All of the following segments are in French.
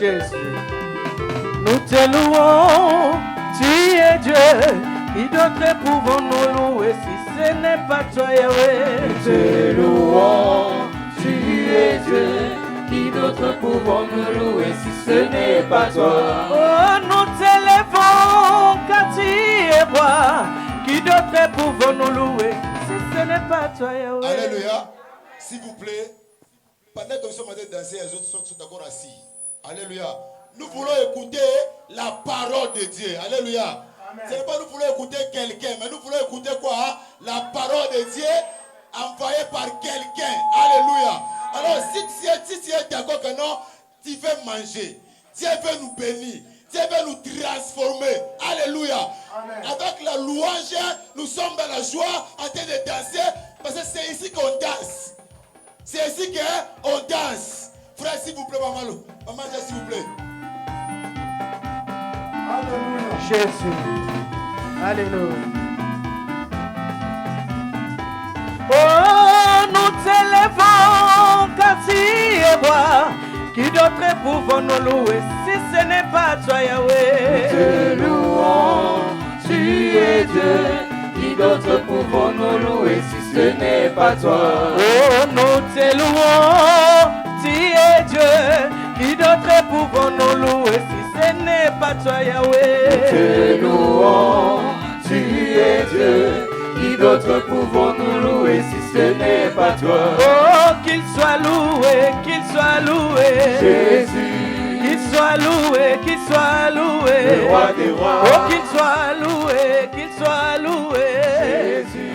Jésus. Nous te louons, tu es Dieu. Qui d'autre pouvons nous louer si ce n'est pas toi, Yahweh? Nous te louons, tu es Dieu. Qui d'autre pouvons nous louer si ce n'est pas toi? Oh, nous t'élèvons, car tu es roi. Qui d'autre pouvons nous louer si ce n'est pas toi, Yahweh? Alléluia. S'il vous plaît, pendant que nous sommes en train de danser, les autres sont d'accord assis. Alléluia. Nous voulons écouter la parole de Dieu. Alléluia. Ce n'est pas nous voulons écouter quelqu'un, mais nous voulons écouter quoi? La parole de Dieu envoyée par quelqu'un. Alléluia. Alors si tu es d'accord que non, tu veux manger. Dieu veut nous bénir. Dieu veut nous transformer. Alléluia. Amen. Avec la louange, nous sommes dans la joie en train de danser. Parce que c'est ici qu'on danse. C'est ici qu'on danse. Frère, s'il vous plaît, maman. Maman, s'il vous plaît. Alléluia. Jésus. Alléluia. Oh, nous t'élèvons, car tu es roi. Qui d'autre pouvons nous louer si ce n'est pas toi, Yahweh? Nous te louons, tu es Dieu. Qui d'autre pouvons nous louer si ce n'est pas toi? Oh, nous te louons, tu es Dieu. Qui d'autre pouvons nous louer si ce n'est pas toi, Yahweh? Nous te louons, tu es Dieu. Qui d'autre pouvons nous louer si ce n'est pas toi? Oh, qu'il soit loué, qu'il soit loué. Jésus. Qu'il soit loué, qu'il soit loué. Le roi des rois. Oh, qu'il soit loué, qu'il soit loué. Jésus.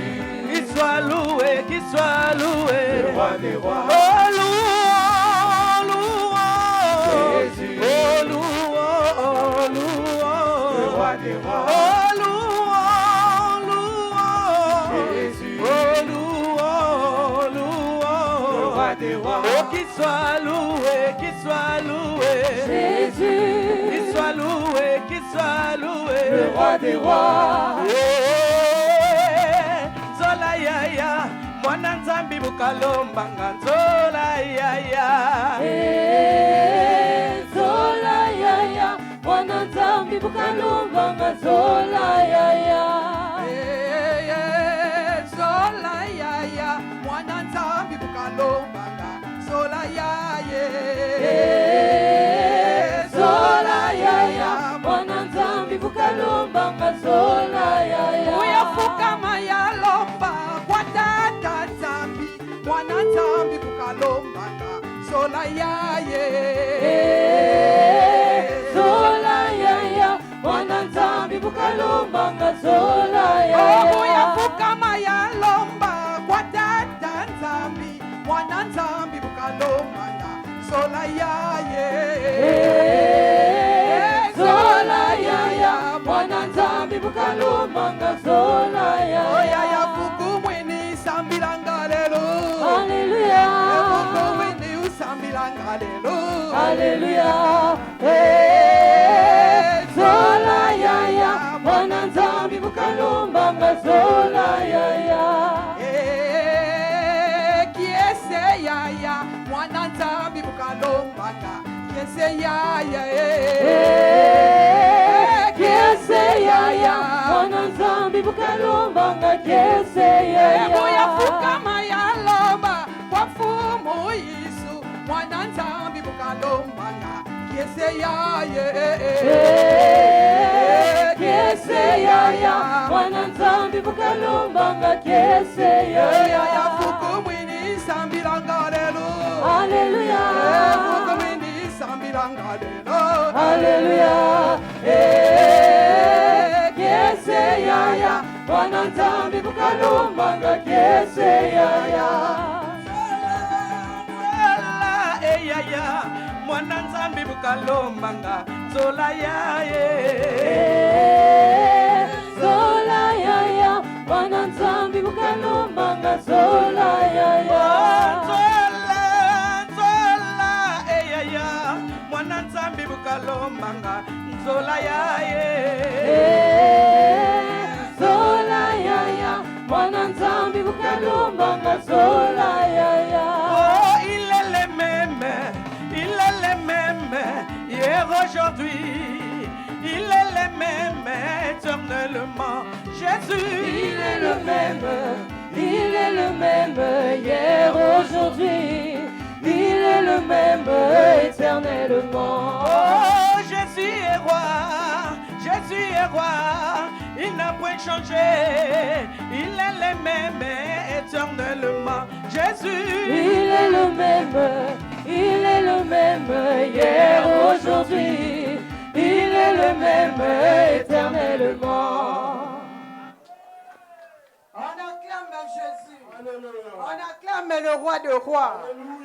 Qu'il soit loué, qu'il soit loué. Le roi des rois. Oh, louons, louons. Jésus. Oh, louons, louons. Le roi des rois. Oh, louons, louons. Jésus. Oh, louons, louons. Le roi des rois. Oh, qu'il soit loué, qu'il soit loué. Jésus. Qu'il soit loué, qu'il soit loué. Le roi des rois. Zola yaya, mwana nzambi bukalombanga. Zola yaya. Zola yaya, mwana nzambi bukalombanga. Zola yaya. Zola yaya, mwana nzambi bukalombanga. Zola yaya. Zola yaya, mwana nzambi bukalombanga. Zola yaya. Uyafukama yalomba kwa tata nzambi, mwana nzambi bukalombanga. Zola yaye. Zola yaya, mwana nzambi bukalombanga. Zola yaya. Uyafukama yalomba kwa tata nzambi, mwana nzambi bukalombanga. Zola yaye. Zola yaya, mwana nzambi bukalombanga. Zola yaya. Oya ya fuku mwini sambilanga lelo. Hallelujah. Fuku mwini usambilanga lelo. Hallelujah. Zola yaya, mwana nzambi bukalombanga. Zola yaya. Kiese yaya, mwana nzambi bukalombanga. Kiese yaya. Kiese yaya, mwana nzambi bukalombanga. Kiese yaya. Moya fukama yalomba kwa fumu Yesu, mwana nzambi bukalombanga. Kiese yaya. Kiese yaya, mwana nzambi bukalombanga. Kiese yaya. Ya fuku mwini sambilanga lelo. Hallelujah. Fuku mwini sambilanga lelo. Hallelujah. Kiese yaya, mwana nzambi bukalombanga. Kiese yaya. Yaya, mwana nzambi bukalombanga. Zola yaye. Zola yaya, mwana nzambi bukalombanga. Zola yaya. Zola, yaya, mwana nzambi bukalombanga. Zola yaye. Zola yaya, mwana nzambi bukalombanga. Zola yaya. Oh, ilele meme, le même éternellement. Jésus, Il est le même hier, aujourd'hui. Il est le même éternellement. oh, Jésus est roi, Jésus est roi, il n'a point changé, il est le même éternellement. Jésus, Il est le même hier, aujourd'hui. Il est le même éternellement. On acclame Jésus. On acclame le roi de rois.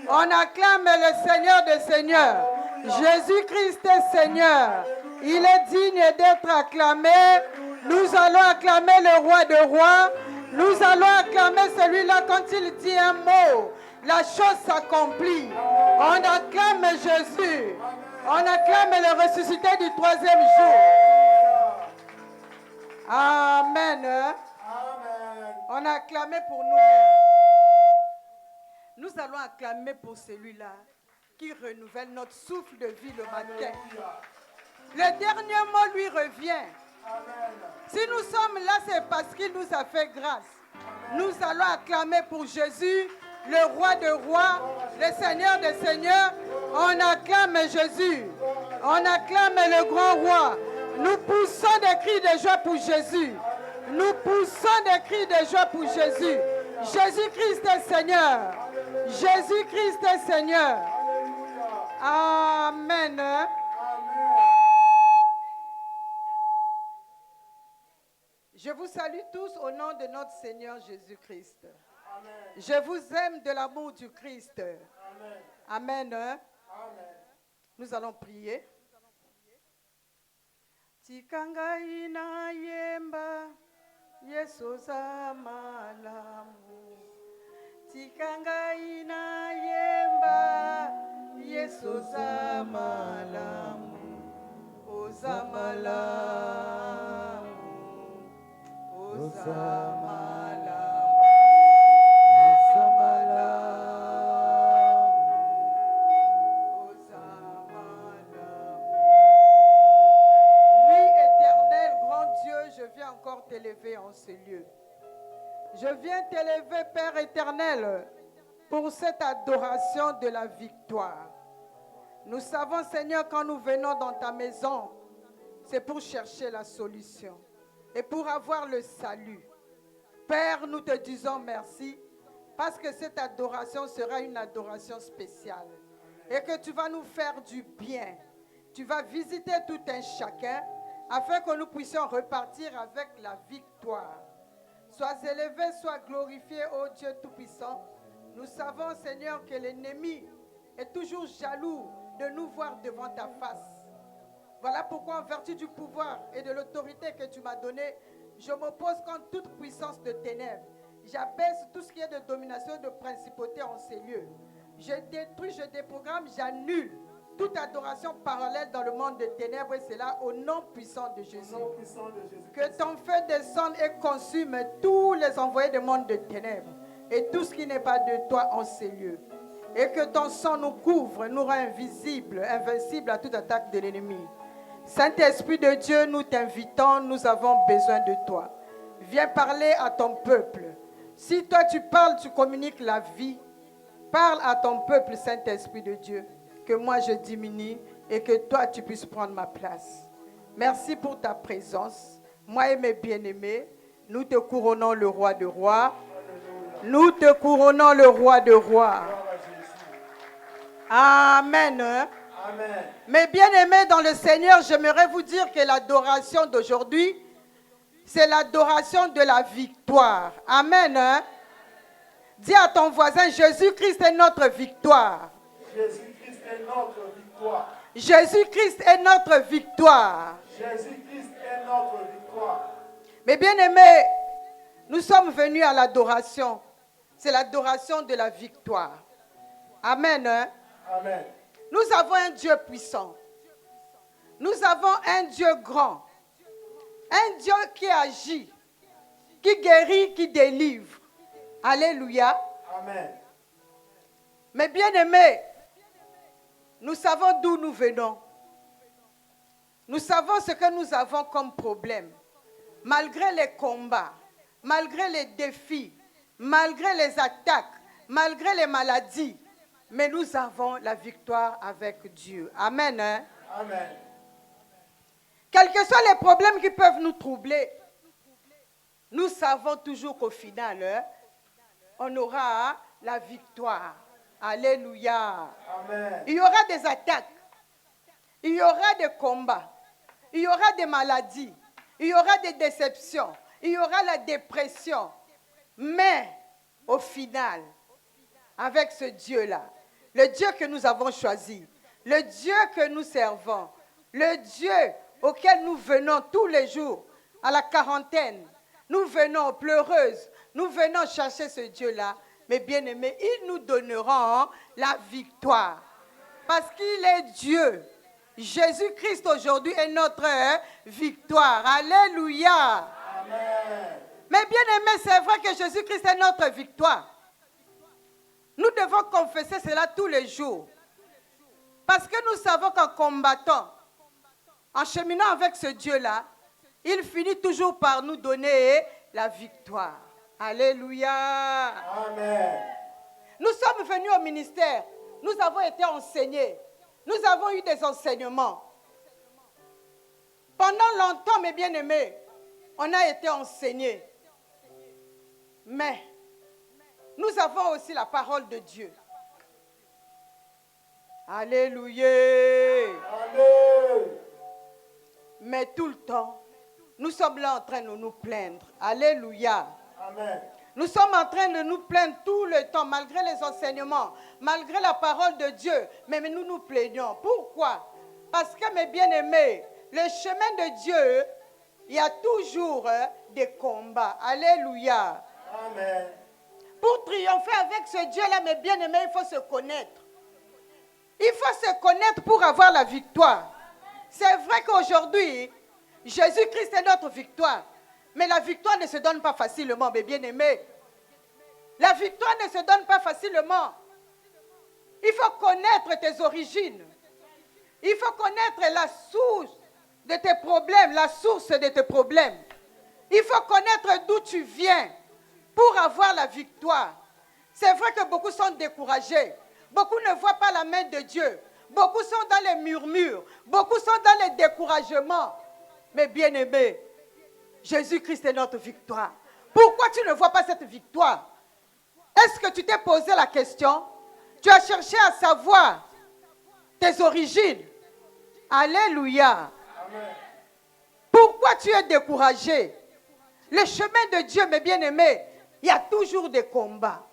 On acclame le Seigneur des seigneurs. Jésus-Christ est Seigneur. Il est digne d'être acclamé. Nous allons acclamer le roi de rois. Nous allons acclamer celui-là quand il dit un mot. La chose s'accomplit. On acclame Jésus. On acclame le ressuscité du 3e jour. Amen. On a acclamé pour nous-mêmes. Nous allons acclamer pour celui-là qui renouvelle notre souffle de vie le matin. Le dernier mot lui revient. Si nous sommes là, c'est parce qu'il nous a fait grâce. Nous allons acclamer pour Jésus, le roi de rois, le Seigneur des seigneurs. On acclame Jésus. On acclame le grand roi. Nous poussons des cris de joie pour Jésus. Nous poussons des cris de joie pour Jésus. Jésus-Christ est Seigneur. Jésus-Christ est Seigneur. Amen. Je vous salue tous au nom de notre Seigneur Jésus-Christ. Je vous aime de l'amour du Christ. Amen. Nous allons prier. Tikanga ina yemba Yesu za malamu. Tikanga ina yemba Yesu za malamu. Oza malamu. Oza malamu. Oza malamu. Oza malamu. Oui, éternel, grand Dieu, je viens encore t'élever en ce lieu. Je viens t'élever, Père éternel, pour cette adoration de la victoire. Nous savons, Seigneur, quand nous venons dans ta maison, c'est pour chercher la solution et pour avoir le salut. Père, nous te disons merci parce que cette adoration sera une adoration spéciale et que tu vas nous faire du bien. Tu vas visiter tout un chacun afin que nous puissions repartir avec la victoire. Sois élevé, sois glorifié, ô Dieu Tout-Puissant. Nous savons, Seigneur, que l'ennemi est toujours jaloux de nous voir devant ta face. Voilà pourquoi, en vertu du pouvoir et de l'autorité que tu m'as donnée, je m'oppose contre toute puissance de ténèbres. J'abaisse tout ce qui est de domination et de principauté en ces lieux. Je détruis, je déprogramme, j'annule toute adoration parallèle dans le monde des ténèbres, et c'est là au nom puissant de Jésus. Que ton feu descende et consume tous les envoyés du monde de ténèbres et tout ce qui n'est pas de toi en ces lieux. Et que ton sang nous couvre, nous rend invisibles, invincibles à toute attaque de l'ennemi. Saint-Esprit de Dieu, nous t'invitons, nous avons besoin de toi. Viens parler à ton peuple. Si toi tu parles, tu communiques la vie. Parle à ton peuple, Saint-Esprit de Dieu. Que moi je diminue et que toi tu puisses prendre ma place. Merci pour ta présence. Moi et mes bien-aimés, nous te couronnons le roi de rois. Nous te couronnons le roi de rois. Amen. Amen. Mes bien-aimés dans le Seigneur, j'aimerais vous dire que l'adoration d'aujourd'hui, c'est l'adoration de la victoire. Amen. Dis à ton voisin, Jésus-Christ est notre victoire. Jésus-Christ est notre victoire. Jésus-Christ est notre victoire. Jésus-Christ est notre victoire. Mes bien-aimés, nous sommes venus à l'adoration. C'est l'adoration de la victoire. Amen. Amen. Nous avons un Dieu puissant. Nous avons un Dieu grand. Un Dieu qui agit, qui guérit, qui délivre. Alléluia. Amen. Mes bien-aimés, nous savons d'où nous venons. Nous savons ce que nous avons comme problème. Malgré les combats, malgré les défis, malgré les attaques, malgré les maladies, mais nous avons la victoire avec Dieu. Amen. Hein? Amen. Quels que soient les problèmes qui peuvent nous troubler, nous savons toujours qu'au final, hein, on aura la victoire. Alléluia. Amen. Il y aura des attaques, il y aura des combats, il y aura des maladies, il y aura des déceptions, il y aura la dépression. Mais au final, avec ce Dieu-là, le Dieu que nous avons choisi, le Dieu que nous servons, le Dieu auquel nous venons tous les jours à la quarantaine, nous venons pleureuses, nous venons chercher ce Dieu-là, mes bien-aimés, il nous donnera la victoire. Parce qu'il est Dieu. Jésus-Christ aujourd'hui est notre victoire. Alléluia. Amen. Mais bien-aimés, c'est vrai que Jésus-Christ est notre victoire. Nous devons confesser cela tous les jours. Parce que nous savons qu'en combattant, en cheminant avec ce Dieu-là, il finit toujours par nous donner la victoire. Alléluia. Amen. Nous sommes venus au ministère. Nous avons été enseignés. Nous avons eu des enseignements. Pendant longtemps, mes bien-aimés, on a été enseignés. Mais nous avons aussi la parole de Dieu. Alléluia. Amen. Mais tout le temps, nous sommes là en train de nous plaindre. Alléluia. Amen. Nous sommes en train de nous plaindre tout le temps, malgré les enseignements, malgré la parole de Dieu. Mais nous nous plaignons. Pourquoi? Parce que, mes bien-aimés, le chemin de Dieu, il y a toujours des combats. Alléluia. Amen. Pour triompher avec ce Dieu-là, mes bien-aimés, il faut se connaître. Il faut se connaître pour avoir la victoire. C'est vrai qu'aujourd'hui, Jésus-Christ est notre victoire. Mais la victoire ne se donne pas facilement, mes bien-aimés. La victoire ne se donne pas facilement. Il faut connaître tes origines. Il faut connaître la source de tes problèmes, la source de tes problèmes. Il faut connaître d'où tu viens pour avoir la victoire. C'est vrai que beaucoup sont découragés. Beaucoup ne voient pas la main de Dieu. Beaucoup sont dans les murmures. Beaucoup sont dans les découragements. Mais bien-aimés, Jésus-Christ est notre victoire. Pourquoi tu ne vois pas cette victoire? Est-ce que tu t'es posé la question? Tu as cherché à savoir tes origines. Alléluia. Amen. Pourquoi tu es découragé? Le chemin de Dieu, mes bien-aimés, il y a toujours des combats.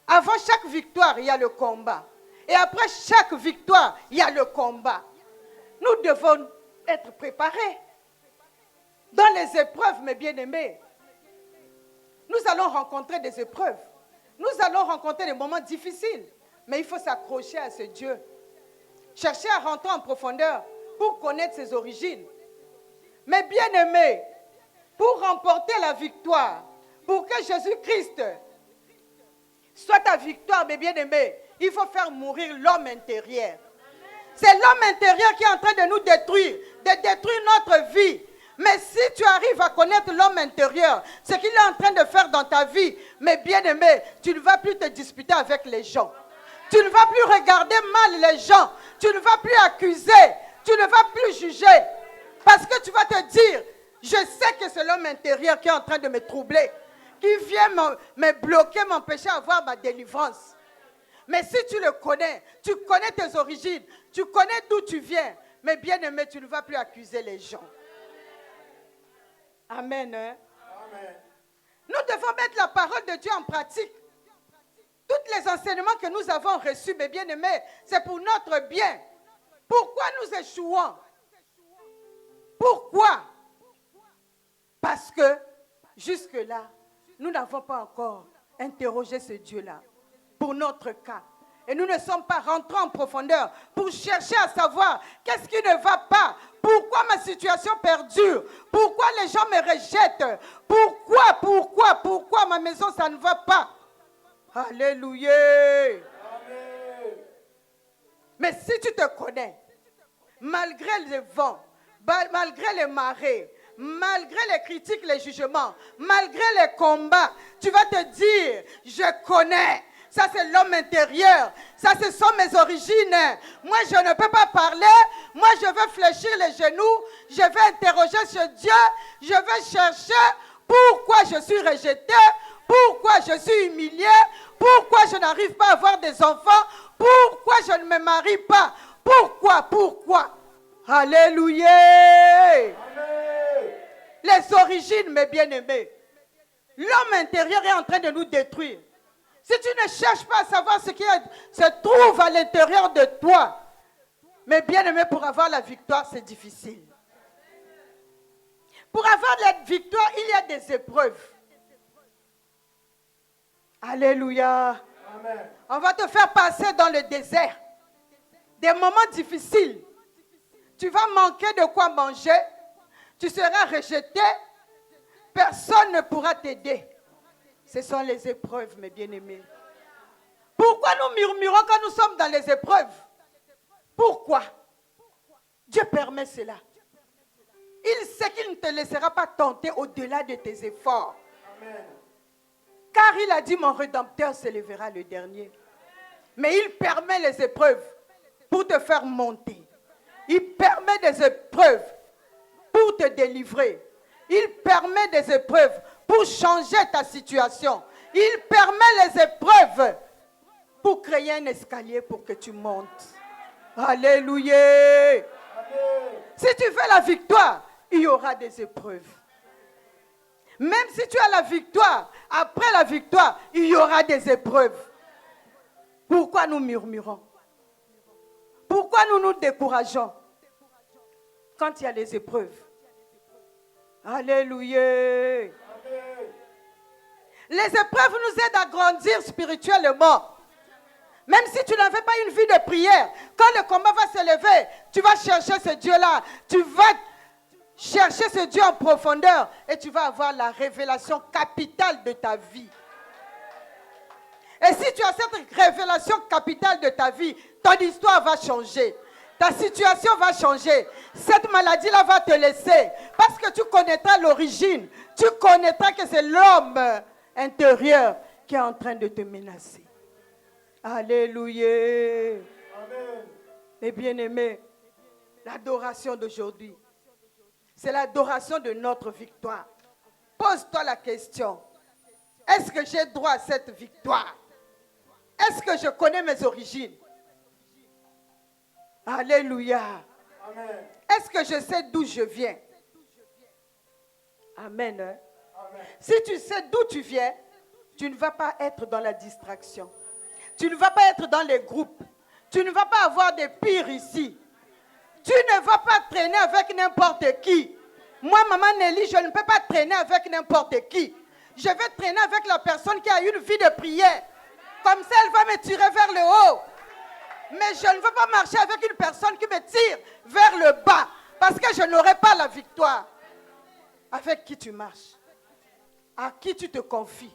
Avant chaque victoire, il y a le combat. Et après chaque victoire, il y a le combat. Nous devons être préparés. Dans les épreuves, mes bien-aimés, nous allons rencontrer des épreuves. Nous allons rencontrer des moments difficiles. Mais il faut s'accrocher à ce Dieu. Chercher à rentrer en profondeur pour connaître ses origines. Mais bien-aimés, pour remporter la victoire, pour que Jésus-Christ soit ta victoire, mes bien-aimés, il faut faire mourir l'homme intérieur. C'est l'homme intérieur qui est en train de nous détruire, de détruire notre vie. Mais si tu arrives à connaître l'homme intérieur, ce qu'il est en train de faire dans ta vie, mes bien-aimés, tu ne vas plus te disputer avec les gens. Tu ne vas plus regarder mal les gens. Tu ne vas plus accuser. Tu ne vas plus juger. Parce que tu vas te dire, je sais que c'est l'homme intérieur qui est en train de me troubler, qui vient me bloquer, m'empêcher d'avoir ma délivrance. Mais si tu le connais, tu connais tes origines, tu connais d'où tu viens, mais bien-aimé, tu ne vas plus accuser les gens. Amen. Hein? Amen. Nous devons mettre la parole de Dieu en pratique. Tous les enseignements que nous avons reçus, mes bien-aimés, c'est pour notre bien. Pourquoi nous échouons? Pourquoi? Parce que jusque-là, nous n'avons pas encore interrogé ce Dieu-là pour notre cas. Et nous ne sommes pas rentrés en profondeur pour chercher à savoir qu'est-ce qui ne va pas. Pourquoi ma situation perdure? Pourquoi les gens me rejettent? Pourquoi ma maison, ça ne va pas? Alléluia. Amen. Mais si tu te connais, malgré les vents, malgré les marées, malgré les critiques, les jugements, malgré les combats, tu vas te dire, je connais. Ça, c'est l'homme intérieur. Ça, ce sont mes origines. Moi, je ne peux pas parler. Moi, je vais fléchir les genoux. Je vais interroger ce Dieu. Je vais chercher pourquoi je suis rejeté, pourquoi je suis humilié, pourquoi je n'arrive pas à avoir des enfants, pourquoi je ne me marie pas. Pourquoi? Alléluia. Amen. Les origines, mes bien-aimés. L'homme intérieur est en train de nous détruire. Si tu ne cherches pas à savoir ce qui se trouve à l'intérieur de toi, mes bien-aimés, pour avoir la victoire, c'est difficile. Pour avoir la victoire, il y a des épreuves. Alléluia. Amen. On va te faire passer dans le désert. Des moments difficiles. Tu vas manquer de quoi manger. Tu seras rejeté. Personne ne pourra t'aider. Ce sont les épreuves, mes bien-aimés. Pourquoi nous murmurons quand nous sommes dans les épreuves? Pourquoi? Dieu permet cela. Il sait qu'il ne te laissera pas tenter au-delà de tes efforts. Amen. Car il a dit, mon Rédempteur se lèvera le dernier. Mais il permet les épreuves pour te faire monter. Il permet des épreuves pour te délivrer. Il permet des épreuves pour changer ta situation. Il permet les épreuves pour créer un escalier pour que tu montes. Alléluia. Amen. Si tu veux la victoire, il y aura des épreuves. Même si tu as la victoire, après la victoire, il y aura des épreuves. Pourquoi nous murmurons? Pourquoi nous nous décourageons quand il y a des épreuves? Alléluia. Amen. Les épreuves nous aident à grandir spirituellement. Même si tu n'avais pas une vie de prière, quand le combat va se lever, tu vas chercher ce Dieu-là. Tu vas chercher ce Dieu en profondeur et tu vas avoir la révélation capitale de ta vie. Et si tu as cette révélation capitale de ta vie, ton histoire va changer. Ta situation va changer. Cette maladie-là va te laisser. Parce que tu connaîtras l'origine. Tu connaîtras que c'est l'homme intérieur qui est en train de te menacer. Alléluia. Amen. Mes bien-aimés, l'adoration d'aujourd'hui, c'est l'adoration de notre victoire. Pose-toi la question. Est-ce que j'ai droit à cette victoire? Est-ce que je connais mes origines? Alléluia. Amen. Est-ce que je sais d'où je viens? Amen. Amen. Si tu sais d'où tu viens, tu ne vas pas être dans la distraction. Tu ne vas pas être dans les groupes. Tu ne vas pas avoir des pires ici. Tu ne vas pas traîner avec n'importe qui. Moi, maman Nelly, je ne peux pas traîner avec n'importe qui. Je vais traîner avec la personne qui a une vie de prière. Comme ça, elle va me tirer vers le haut. Mais je ne veux pas marcher avec une personne qui me tire vers le bas. Parce que je n'aurai pas la victoire. Avec qui tu marches? À qui tu te confies?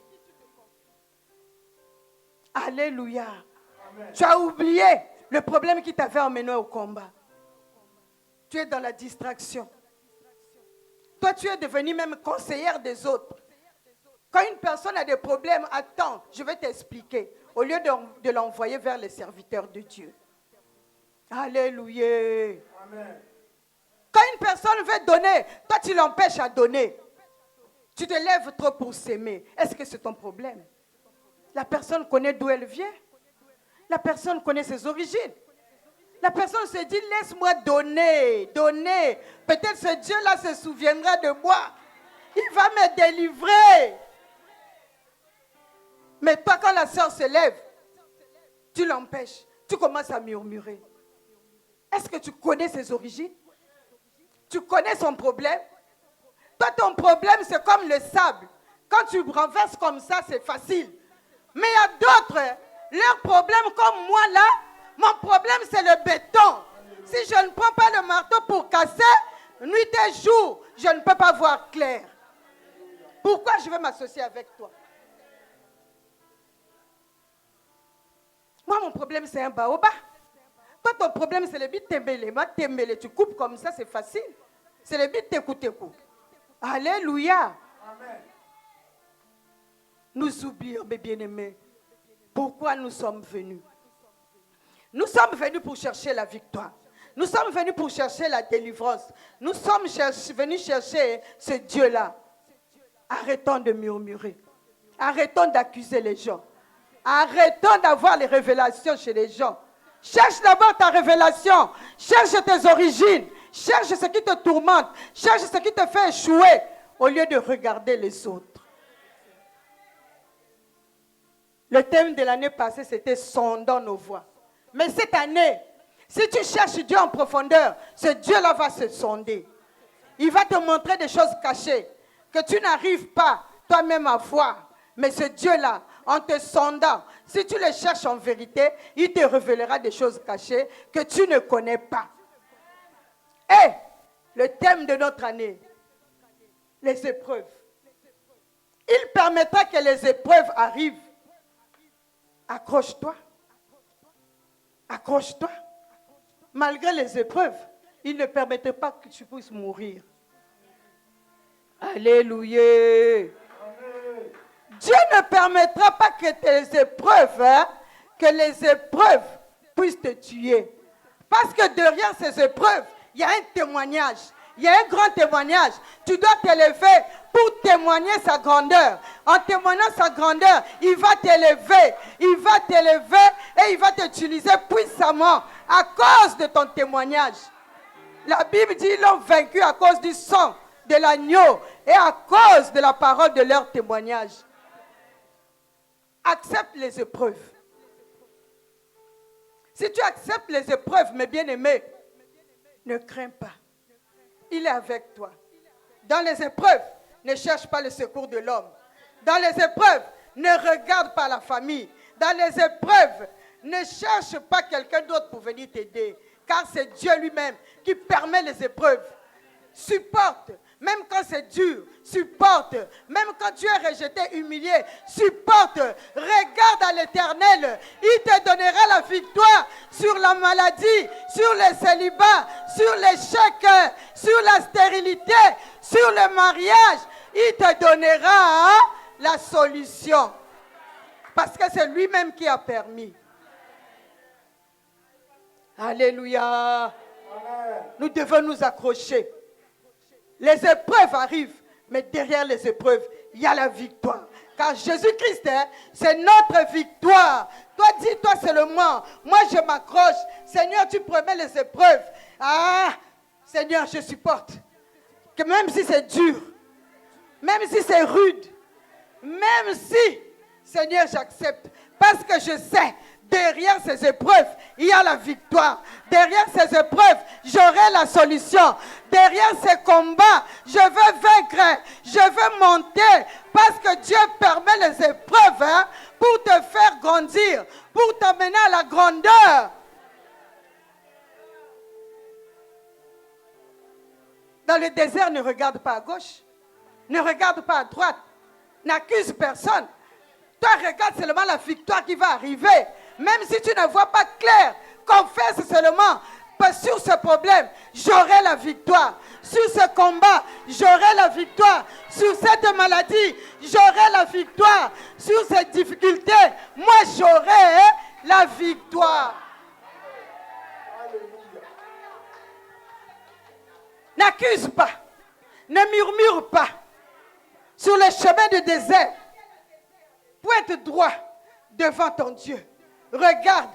Alléluia. Amen. Tu as oublié le problème qui t'avait emmené au combat. Tu es dans la distraction. Toi, tu es devenue même conseillère des autres. Quand une personne a des problèmes, attends, je vais t'expliquer. Au lieu de l'envoyer vers les serviteurs de Dieu. Alléluia. Amen. Quand une personne veut donner, toi tu l'empêches à donner. Tu te lèves trop pour s'aimer. Est-ce que c'est ton problème? La personne connaît d'où elle vient. La personne connaît ses origines. La personne se dit, laisse-moi donner. Peut-être ce Dieu-là se souviendra de moi. Il va me délivrer. Mais toi, quand la sœur se lève, tu l'empêches. Tu commences à murmurer. Est-ce que tu connais ses origines? Tu connais son problème? Toi, ton problème, c'est comme le sable. Quand tu renverses comme ça, c'est facile. Mais il y a d'autres, leur problème comme moi là, mon problème c'est le béton. Si je ne prends pas le marteau pour casser, nuit et jour, je ne peux pas voir clair. Pourquoi je veux m'associer avec toi? Moi, mon problème c'est un baobab. Toi, ton problème, c'est le bit tembele. Moi, tembele, tu coupes comme ça, c'est facile. C'est le bit tekou. Alléluia. Amen. Nous oublions, mes bien-aimés, pourquoi nous sommes venus. Nous sommes venus pour chercher la victoire. Nous sommes venus pour chercher la délivrance. Nous sommes venus chercher ce Dieu-là. Arrêtons de murmurer. Arrêtons d'accuser les gens. Arrêtons d'avoir les révélations chez les gens. Cherche d'abord ta révélation. Cherche tes origines. Cherche ce qui te tourmente. Cherche ce qui te fait échouer au lieu de regarder les autres. Le thème de l'année passée, c'était « Sondons nos voies ». Mais cette année, si tu cherches Dieu en profondeur, ce Dieu-là va se sonder. Il va te montrer des choses cachées que tu n'arrives pas toi-même à voir. Mais ce Dieu-là, en te sondant, si tu le cherches en vérité, il te révélera des choses cachées que tu ne connais pas. Et le thème de notre année, les épreuves. Il permettra que les épreuves arrivent. Accroche-toi. Accroche-toi. Malgré les épreuves, il ne permettait pas que tu puisses mourir. Alléluia. Dieu ne permettra pas que tes épreuves, que les épreuves puissent te tuer. Parce que derrière ces épreuves, il y a un témoignage. Il y a un grand témoignage. Tu dois t'élever pour témoigner sa grandeur. En témoignant sa grandeur, il va t'élever. Il va t'élever et il va t'utiliser puissamment à cause de ton témoignage. La Bible dit qu'ils l'ont vaincu à cause du sang de l'agneau et à cause de la parole de leur témoignage. Accepte les épreuves. Si tu acceptes les épreuves, mes bien-aimés, ne crains pas. Il est avec toi. Dans les épreuves, ne cherche pas le secours de l'homme. Dans les épreuves, ne regarde pas la famille. Dans les épreuves, ne cherche pas quelqu'un d'autre pour venir t'aider. Car c'est Dieu lui-même qui permet les épreuves. Supporte, même quand c'est dur. Supporte, même quand tu es rejeté, humilié. Supporte, regarde à l'Éternel. Il te donnera la victoire sur la maladie, sur le célibat, sur l'échec, sur la stérilité, sur le mariage. Il te donnera la solution. Parce que c'est lui-même qui a permis. Alléluia. Amen. Nous devons nous accrocher. Les épreuves arrivent, mais derrière les épreuves, il y a la victoire. Car Jésus-Christ, c'est notre victoire. Toi, dis-toi seulement, moi je m'accroche. Seigneur, tu promets les épreuves. Ah, Seigneur, je supporte. Que même si c'est dur, même si c'est rude, même si, Seigneur, j'accepte. Parce que je sais, derrière ces épreuves, il y a la victoire. Derrière ces épreuves, j'aurai la solution. Derrière ces combats, je veux vaincre. Je veux monter. Parce que Dieu permet les épreuves pour te faire grandir. Pour t'amener à la grandeur. Dans le désert, ne regarde pas à gauche. Ne regarde pas à droite. N'accuse personne. Toi, regarde seulement la victoire qui va arriver. Même si tu ne vois pas clair, confesse seulement. Sur ce problème, j'aurai la victoire. Sur ce combat, j'aurai la victoire. Sur cette maladie, j'aurai la victoire. Sur cette difficulté, moi j'aurai la victoire. N'accuse pas. Ne murmure pas. Sur le chemin du désert, pour être droit devant ton Dieu. Regarde,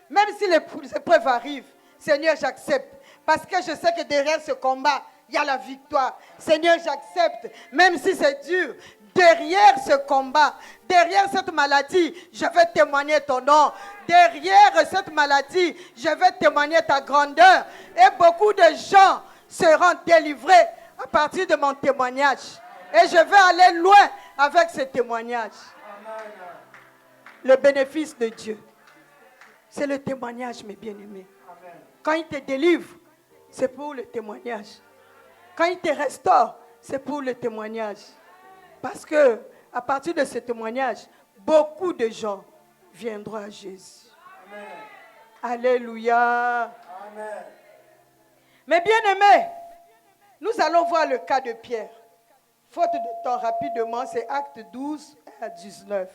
même si les épreuves arrivent, Seigneur, j'accepte. Parce que je sais que derrière ce combat, il y a la victoire. Seigneur, j'accepte. Même si c'est dur, derrière ce combat, derrière cette maladie, je vais témoigner ton nom. Derrière cette maladie, je vais témoigner ta grandeur. Et beaucoup de gens seront délivrés à partir de mon témoignage. Et je vais aller loin avec ce témoignage. Le bénéfice de Dieu, c'est le témoignage, mes bien-aimés. Quand il te délivre, c'est pour le témoignage. Quand il te restaure, c'est pour le témoignage. Parce que à partir de ce témoignage, beaucoup de gens viendront à Jésus. Alléluia. Amen. Mes bien-aimés, nous allons voir le cas de Pierre. Faute de temps, rapidement, c'est Actes 12 à 19.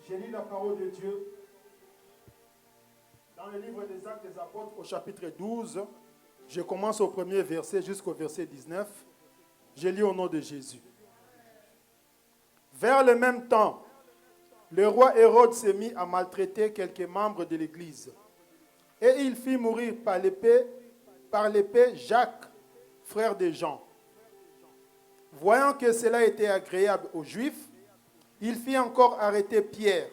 Je lis la parole de Dieu dans le livre des Actes des Apôtres au chapitre 12. Je commence au premier verset jusqu'au verset 19. Je lis au nom de Jésus. Vers le même temps, le roi Hérode s'est mis à maltraiter quelques membres de l'Église. Et il fit mourir par l'épée Jacques, frère de Jean. Voyant que cela était agréable aux Juifs, il fit encore arrêter Pierre.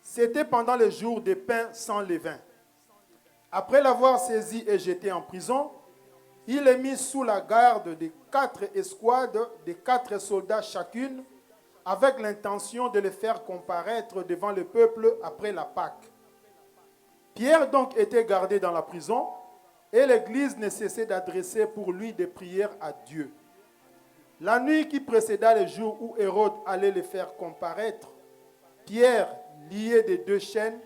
C'était pendant le jour des pains sans levain. Après l'avoir saisi et jeté en prison, il le mit sous la garde de 4 escouades de 4 soldats chacune, avec l'intention de le faire comparaître devant le peuple après la Pâque. Pierre donc était gardé dans la prison, et l'Église ne cessait d'adresser pour lui des prières à Dieu. La nuit qui précéda le jour où Hérode allait le faire comparaître, Pierre, lié de 2 chaînes,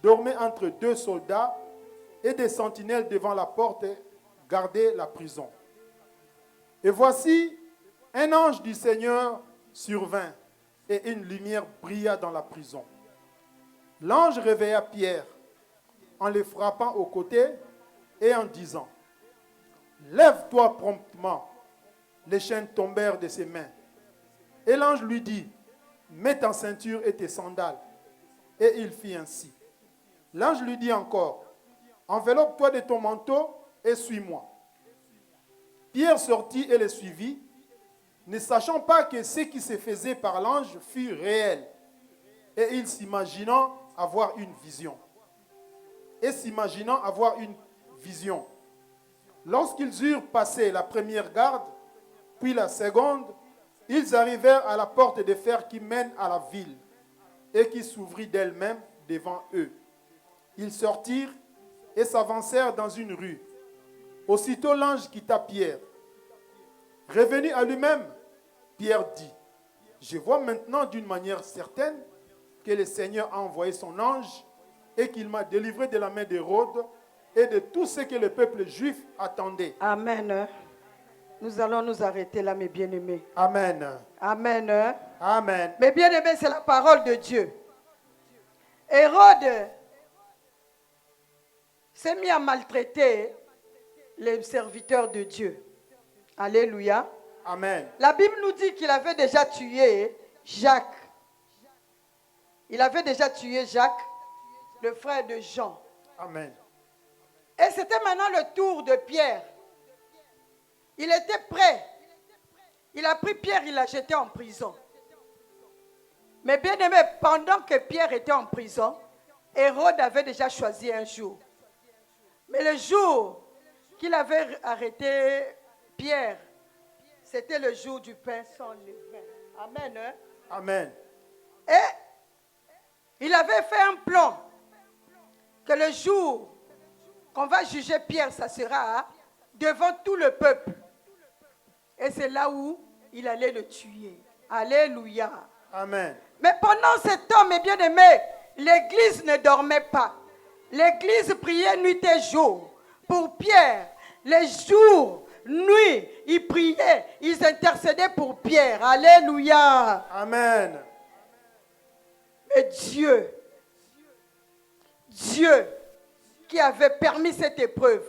dormait entre 2 soldats, et des sentinelles devant la porte gardaient la prison. Et voici, un ange du Seigneur survint, et une lumière brilla dans la prison. L'ange réveilla Pierre en le frappant au côté et en disant, « Lève-toi promptement. » Les chaînes tombèrent de ses mains. Et l'ange lui dit, « Mets ta ceinture et tes sandales. » Et il fit ainsi. L'ange lui dit encore, « Enveloppe-toi de ton manteau et suis-moi. » Pierre sortit et le suivit, ne sachant pas que ce qui se faisait par l'ange fut réel, et il s'imaginant avoir une vision. Lorsqu'ils eurent passé la première garde, puis la seconde, ils arrivèrent à la porte de fer qui mène à la ville, et qui s'ouvrit d'elle-même devant eux. Ils sortirent et s'avancèrent dans une rue. Aussitôt l'ange quitta Pierre. Revenu à lui-même, Pierre dit, « Je vois maintenant d'une manière certaine que le Seigneur a envoyé son ange et qu'il m'a délivré de la main d'Hérode et de tout ce que le peuple juif attendait. » Amen. Nous allons nous arrêter là, mes bien-aimés. Amen. Amen. Amen. Mes bien-aimés, c'est la parole de Dieu. Hérode s'est mis à maltraiter les serviteurs de Dieu. Alléluia. Amen. La Bible nous dit qu'il avait déjà tué Jacques. Il avait déjà tué Jacques, le frère de Jean. Amen. Et c'était maintenant le tour de Pierre. Il était prêt. Il a pris Pierre, il l'a jeté en prison. Mais bien aimé, pendant que Pierre était en prison, Hérode avait déjà choisi un jour. Mais le jour qu'il avait arrêté Pierre, c'était le jour du pain sans levain. Amen. Hein? Amen. Et il avait fait un plan que le jour qu'on va juger Pierre, ça sera devant tout le peuple. Et c'est là où il allait le tuer. Alléluia. Amen. Mais pendant ce temps, mes bien-aimés, l'église ne dormait pas. L'église priait nuit et jour. Pour Pierre, les jours, nuit, ils priaient, ils intercédaient pour Pierre. Alléluia. Amen. Mais Dieu qui avait permis cette épreuve,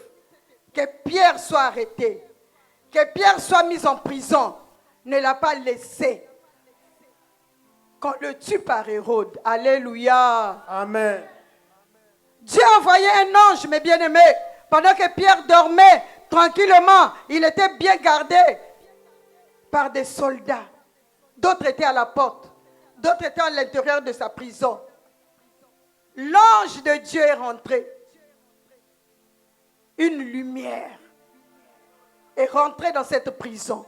que Pierre soit arrêté, que Pierre soit mis en prison, ne l'a pas laissé qu'on le tue par Hérode. Alléluia. Amen. Dieu a envoyé un ange, mes bien-aimés, pendant que Pierre dormait tranquillement. Il était bien gardé par des soldats. D'autres étaient à la porte. D'autres étaient à l'intérieur de sa prison. L'ange de Dieu est rentré. Une lumière est rentrée dans cette prison.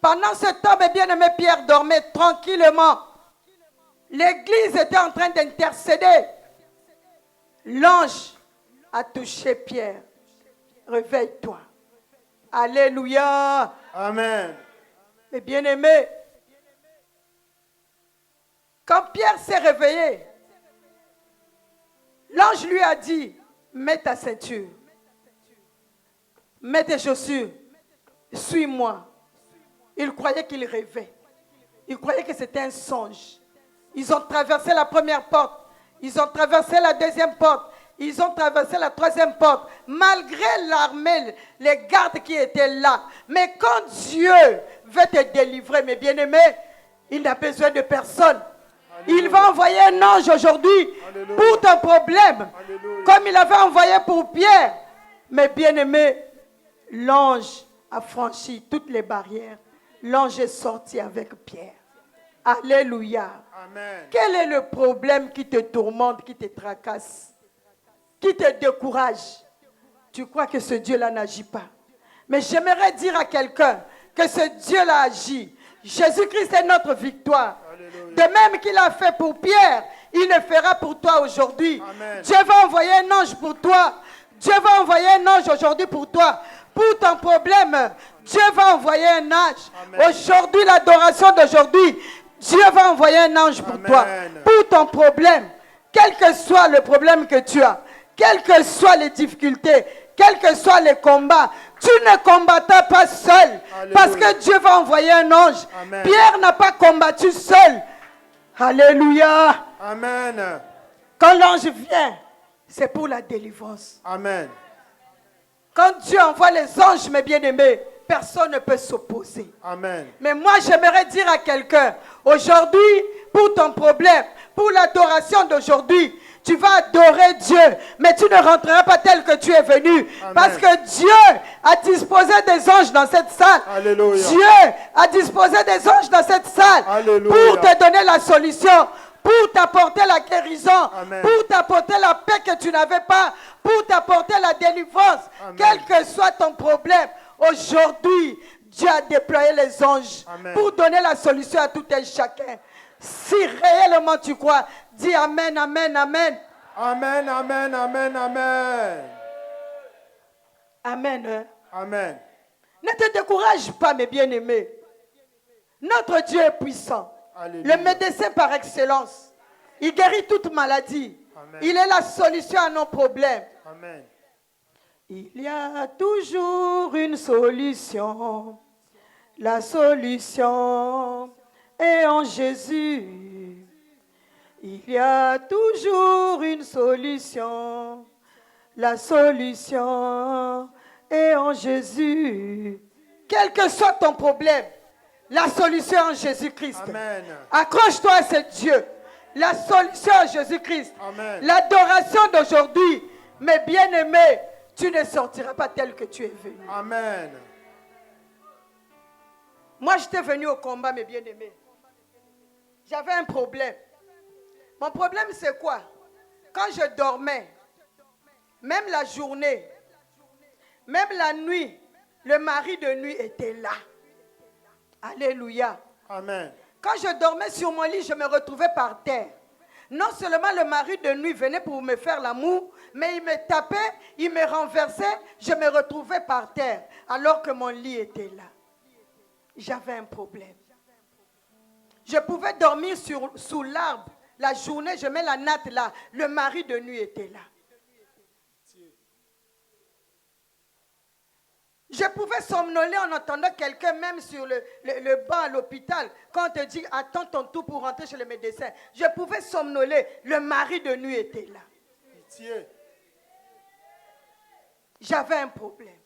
Pendant ce temps, mes bien-aimés, Pierre dormait tranquillement. L'église était en train d'intercéder. L'ange a touché Pierre. Réveille-toi. Alléluia. Amen. Mes bien-aimés, quand Pierre s'est réveillé, l'ange lui a dit, mets ta ceinture, mets tes chaussures, suis-moi. Il croyait qu'il rêvait. Il croyait que c'était un songe. Ils ont traversé la première porte. Ils ont traversé la deuxième porte. Ils ont traversé la troisième porte. Malgré l'armée, les gardes qui étaient là. Mais quand Dieu veut te délivrer, mes bien-aimés, il n'a besoin de personne. Alléluia. Il va envoyer un ange aujourd'hui pour ton problème. Alléluia. Comme il avait envoyé pour Pierre. Mes bien-aimés, l'ange a franchi toutes les barrières. L'ange est sorti avec Pierre. Alléluia. Amen. Quel est le problème qui te tourmente, qui te tracasse, qui te décourage? Tu crois que ce Dieu-là n'agit pas. Mais j'aimerais dire à quelqu'un que ce Dieu-là agit. Jésus-Christ est notre victoire. Alléluia. De même qu'il a fait pour Pierre, il le fera pour toi aujourd'hui. Amen. Dieu va envoyer un ange pour toi. Dieu va envoyer un ange aujourd'hui pour toi. Pour ton problème, Dieu va envoyer un ange. Aujourd'hui, l'adoration d'aujourd'hui, Dieu va envoyer un ange pour toi. Pour ton problème, quel que soit le problème que tu as, quelles que soient les difficultés, quels que soient les combats, tu ne combattras pas seul. Alléluia. Parce que Dieu va envoyer un ange. Amen. Pierre n'a pas combattu seul. Alléluia. Amen. Quand l'ange vient, c'est pour la délivrance. Amen. Quand Dieu envoie les anges, mes bien-aimés, personne ne peut s'opposer. Amen. Mais moi, j'aimerais dire à quelqu'un, aujourd'hui, pour ton problème, pour l'adoration d'aujourd'hui, tu vas adorer Dieu, mais tu ne rentreras pas tel que tu es venu. Amen. Parce que Dieu a disposé des anges dans cette salle. Alléluia. Dieu a disposé des anges dans cette salle. Alléluia. Pour te donner la solution, pour t'apporter la guérison, amen, pour t'apporter la paix que tu n'avais pas, pour t'apporter la délivrance. Amen. Quel que soit ton problème, aujourd'hui, Dieu a déployé les anges, amen, pour donner la solution à tout un chacun. Si réellement tu crois, dis amen, amen, amen. Amen, amen, amen, amen. Amen. Hein? Amen. Ne te décourage pas, mes bien-aimés. Notre Dieu est puissant. Alléluia. Le médecin par excellence. Il guérit toute maladie. Amen. Il est la solution à nos problèmes. Amen. Il y a toujours une solution. La solution est en Jésus. Il y a toujours une solution. La solution est en Jésus. Quel que soit ton problème, la solution est en Jésus-Christ. Amen. Accroche-toi à ce Dieu. La solution est en Jésus-Christ. Amen. L'adoration d'aujourd'hui, mes bien-aimés, tu ne sortiras pas tel que tu es venu. Amen. Moi, j'étais venu au combat, mes bien-aimés. J'avais un problème. Mon problème, c'est quoi? Quand je dormais, même la journée, même la nuit, le mari de nuit était là. Alléluia. Amen. Quand je dormais sur mon lit, je me retrouvais par terre. Non seulement le mari de nuit venait pour me faire l'amour, mais il me tapait, il me renversait, je me retrouvais par terre, alors que mon lit était là. J'avais un problème. Je pouvais dormir sous l'arbre. La journée, je mets la natte là. Le mari de nuit était là. Je pouvais somnoler en entendant quelqu'un, même sur le banc à l'hôpital. Quand on te dit, attends ton tour pour rentrer chez le médecin. Je pouvais somnoler. Le mari de nuit était là. J'avais un problème.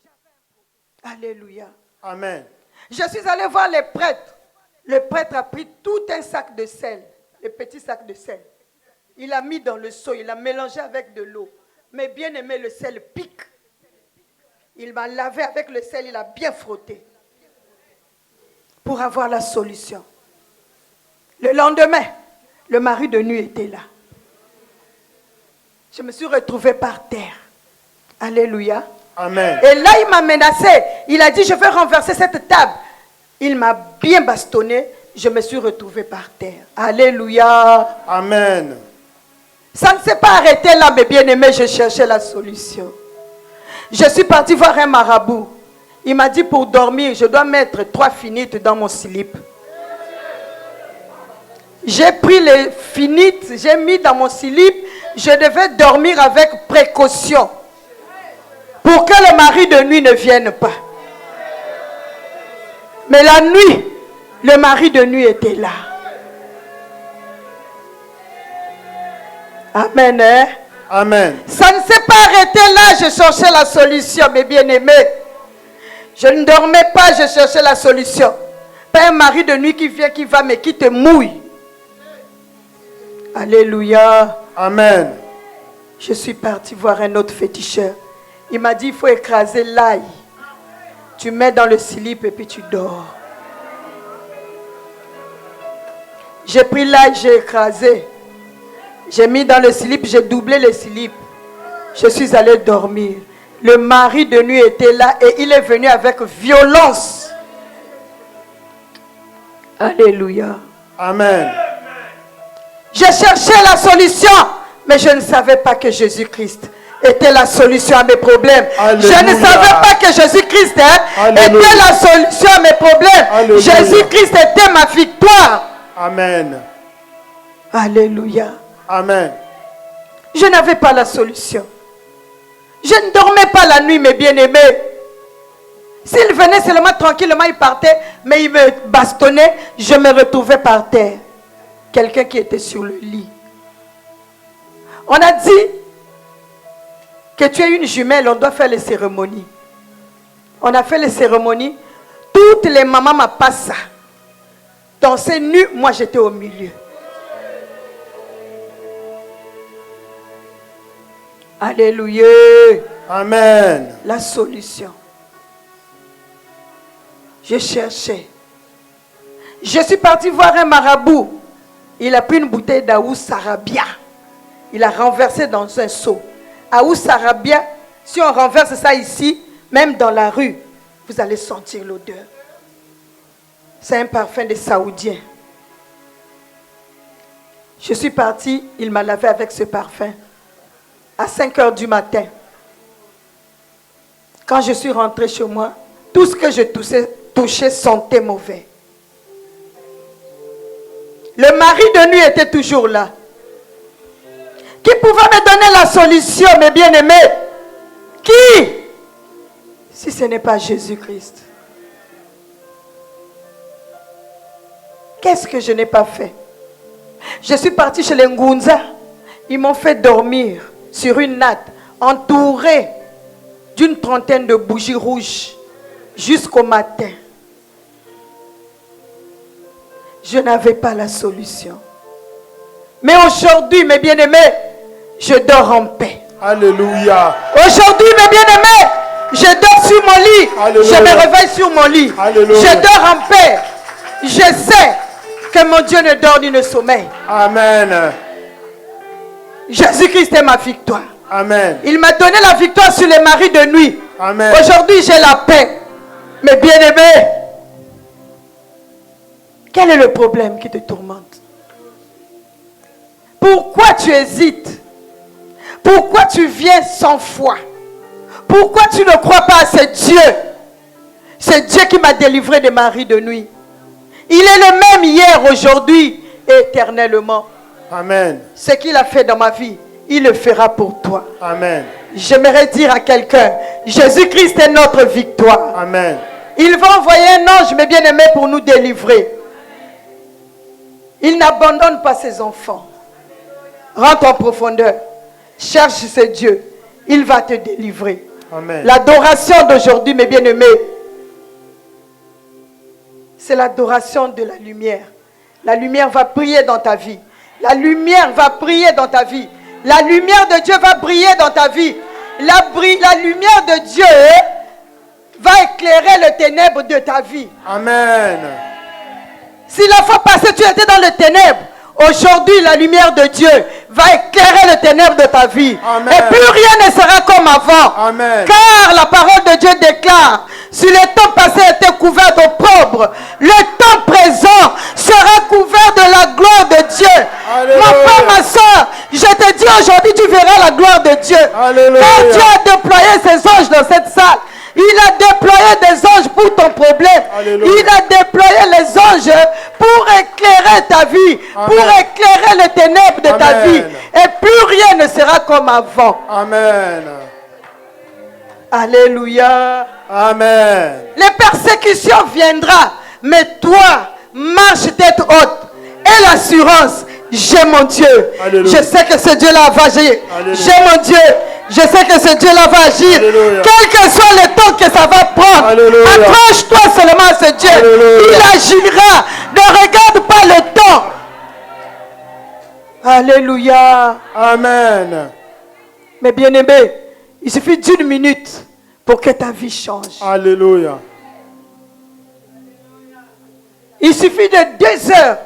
Alléluia. Amen. Je suis allé voir les prêtres. Le prêtre a pris tout un sac de sel. Le petit sac de sel. Il a mis dans le seau. Il a mélangé avec de l'eau. Mais bien aimé, le sel pique. Il m'a lavé avec le sel, il a bien frotté pour avoir la solution. Le lendemain, le mari de nuit était là. Je me suis retrouvée par terre. Alléluia. Amen. Et là, il m'a menacé. Il a dit, je vais renverser cette table. Il m'a bien bastonné. Je me suis retrouvée par terre. Alléluia. Amen. Ça ne s'est pas arrêté là, mes bien-aimés. Je cherchais la solution. Je suis parti voir un marabout. Il m'a dit pour dormir, je dois mettre 3 finites dans mon slip. J'ai pris les finites, j'ai mis dans mon slip. Je devais dormir avec précaution pour que le mari de nuit ne vienne pas. Mais la nuit, le mari de nuit était là. Amen. Hein? Amen. Ça ne s'est pas arrêté là, je cherchais la solution, mes bien-aimés. Je ne dormais pas, je cherchais la solution. Pas un mari de nuit qui vient, qui va, mais qui te mouille. Alléluia. Amen. Je suis parti voir un autre féticheur. Il m'a dit, il faut écraser l'ail. Tu mets dans le slip et puis tu dors. J'ai pris l'ail, j'ai écrasé. J'ai mis dans le slip, j'ai doublé le slip. Je suis allé dormir. Le mari de nuit était là et il est venu avec violence. Alléluia. Amen. J'ai cherché la solution, mais je ne savais pas que Jésus-Christ était la solution à mes problèmes. Alléluia. Je ne savais pas que Jésus-Christ était la solution à mes problèmes. Alléluia. Jésus-Christ était ma victoire. Amen. Alléluia. Amen. Je n'avais pas la solution. Je ne dormais pas la nuit, mes bien-aimés. S'il venait seulement tranquillement, il partait, mais il me bastonnait, je me retrouvais par terre. Quelqu'un qui était sur le lit. On a dit que tu es une jumelle, on doit faire les cérémonies. On a fait les cérémonies. Toutes les mamans m'ont pas ça. Danser nu, moi j'étais au milieu. Alléluia. Amen. La solution. Je cherchais. Je suis parti voir un marabout. Il a pris une bouteille d'Aous Sarabia. Il a renversé dans un seau. Aous Sarabia, si on renverse ça ici, même dans la rue, vous allez sentir l'odeur. C'est un parfum des Saoudiens. Je suis parti, il m'a lavé avec ce parfum. À 5 heures du matin. Quand je suis rentré chez moi, tout ce que je touchais sentait mauvais. Le mari de nuit était toujours là. Qui pouvait me donner la solution, mes bien-aimés? Qui? Si ce n'est pas Jésus-Christ. Qu'est-ce que je n'ai pas fait? Je suis parti chez les Ngunza. Ils m'ont fait dormir sur une natte, entourée d'une trentaine de bougies rouges, jusqu'au matin. Je n'avais pas la solution. Mais aujourd'hui, mes bien-aimés, je dors en paix. Alléluia. Aujourd'hui, mes bien-aimés, je dors sur mon lit. Alléluia. Je me réveille sur mon lit. Alléluia. Je dors en paix. Je sais que mon Dieu ne dort ni ne sommeille. Amen. Jésus-Christ est ma victoire. Amen. Il m'a donné la victoire sur les maris de nuit. Amen. Aujourd'hui, j'ai la paix. Mes bien-aimés, quel est le problème qui te tourmente? Pourquoi tu hésites? Pourquoi tu viens sans foi? Pourquoi tu ne crois pas à ce Dieu? C'est Dieu qui m'a délivré des maris de nuit. Il est le même hier, aujourd'hui et éternellement. Amen. Ce qu'il a fait dans ma vie, il le fera pour toi. Amen. J'aimerais dire à quelqu'un, Jésus-Christ est notre victoire. Amen. Il va envoyer un ange, mes bien-aimés, pour nous délivrer. Il n'abandonne pas ses enfants. Rentre en profondeur. Cherche ce Dieu. Il va te délivrer. Amen. L'adoration d'aujourd'hui, mes bien-aimés, c'est l'adoration de la lumière. La lumière va briller dans ta vie. La lumière va briller dans ta vie. La lumière de Dieu va briller dans ta vie. La lumière de Dieu va éclairer le ténèbre de ta vie. Amen. Si la fois passée tu étais dans le ténèbre, aujourd'hui la lumière de Dieu va éclairer le ténèbre de ta vie. Amen. Et plus rien ne sera comme avant. Amen. Car la parole de Dieu déclare, si le temps passé était couvert d'opprobre, le temps présent sera couvert de la gloire de Dieu. Alléluia. Mon frère, ma soeur, je te dis aujourd'hui, tu verras la gloire de Dieu. Alléluia. Car Dieu a déployé ses anges dans cette salle. Il a déployé des anges pour ton problème. Alléluia. Il a déployé les anges pour éclairer ta vie, Amen. pour éclairer les ténèbres de ta Amen. vie. Et plus rien ne sera comme avant. Amen. Alléluia. Amen. Les persécutions viendront, mais toi, marche tête haute. Et l'assurance, j'ai mon Dieu. Alléluia. Je sais que ce Dieu-là va agir. Alléluia. J'ai mon Dieu. Je sais que ce Dieu-là va agir. Alléluia. Quel que soit le temps que ça va prendre, Alléluia. accroche-toi seulement à ce Dieu. Alléluia. Il agira. Ne regarde pas le temps. Alléluia. Amen. Mais bien-aimé, il suffit d'une minute pour que ta vie change. Alléluia. Il suffit de 2 heures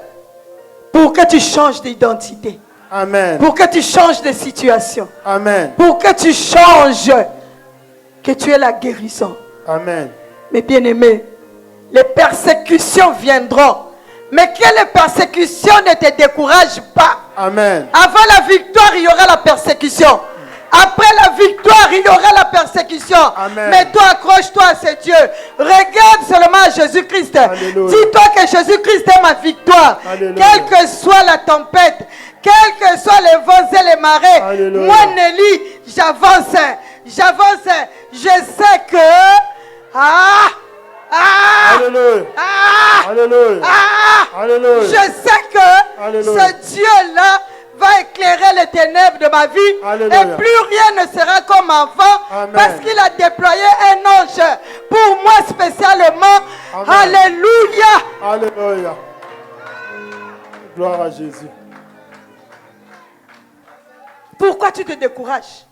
pour que tu changes d'identité. Amen. Pour que tu changes de situation. Amen. Pour que tu changes. Que tu aies la guérison. Amen. Mais bien aimé, les persécutions viendront. Mais que les persécutions ne te découragent pas. Amen. Avant la victoire, il y aura la persécution. Après la victoire, il y aura la persécution. Amen. Mais toi, accroche-toi à ce Dieu. Regarde seulement à Jésus-Christ. Alléluia. Dis-toi que Jésus-Christ est ma victoire. Alléluia. Quelle que soit la tempête, quels que soient les vents et les marées, Alléluia. moi, Nelly, j'avance. J'avance. Je sais que... Alléluia. Alléluia. Alléluia. Je sais que Alléluia. ce Dieu-là va éclairer les ténèbres de ma vie. Alléluia. Et plus rien ne sera comme avant. Amen. Parce qu'il a déployé un ange pour moi spécialement. Amen. Alléluia. Alléluia. Gloire à Jésus. Pourquoi tu te décourages?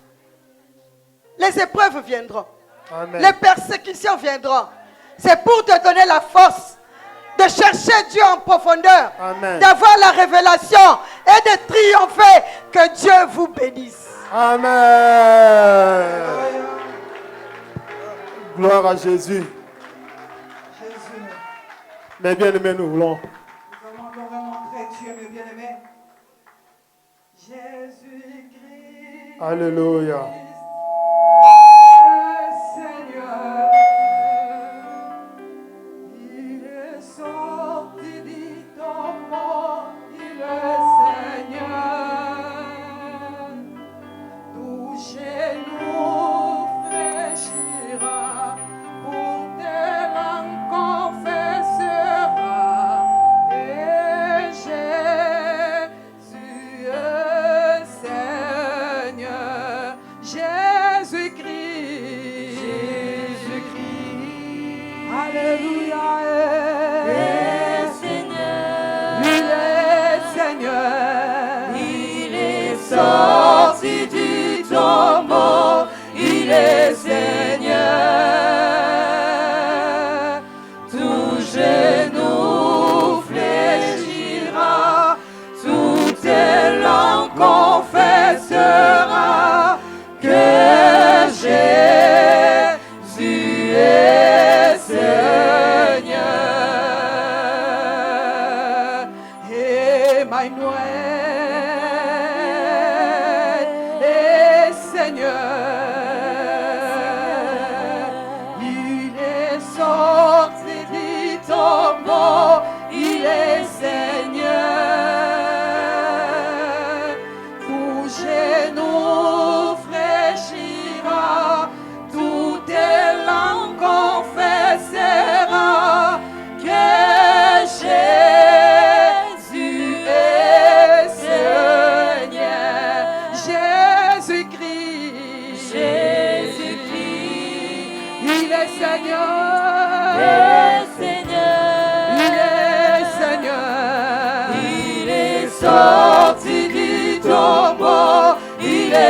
Les épreuves viendront. Amen. Les persécutions viendront. C'est pour te donner la force de chercher Dieu en profondeur, Amen. d'avoir la révélation et de triompher. Que Dieu vous bénisse. Amen. Gloire à Jésus. Mais bien aimés, nous voulons. Nous allons encore montrer Dieu, mes bien-aimés. Jésus-Christ. Alléluia. Seigneur, il est sorti du tombeau, il est Seigneur. Tout genou fléchira, pour tes langues confessera, et Jésus est Seigneur. Jésus-Christ. Alléluia. Il est Seigneur. Il est sorti du tombeau. Il est Seigneur. Tout genou fléchira. Toute langue confessera que Jésus est Seigneur. Emmanuel est Seigneur. Il est sorti du tombeau. Il est Seigneur. Tout genou fléchira, toute langue confessera que Jésus est Seigneur. Jésus-Christ. Il est Seigneur. Il est Seigneur. Il est Seigneur. Il est sorti du tombeau. Il est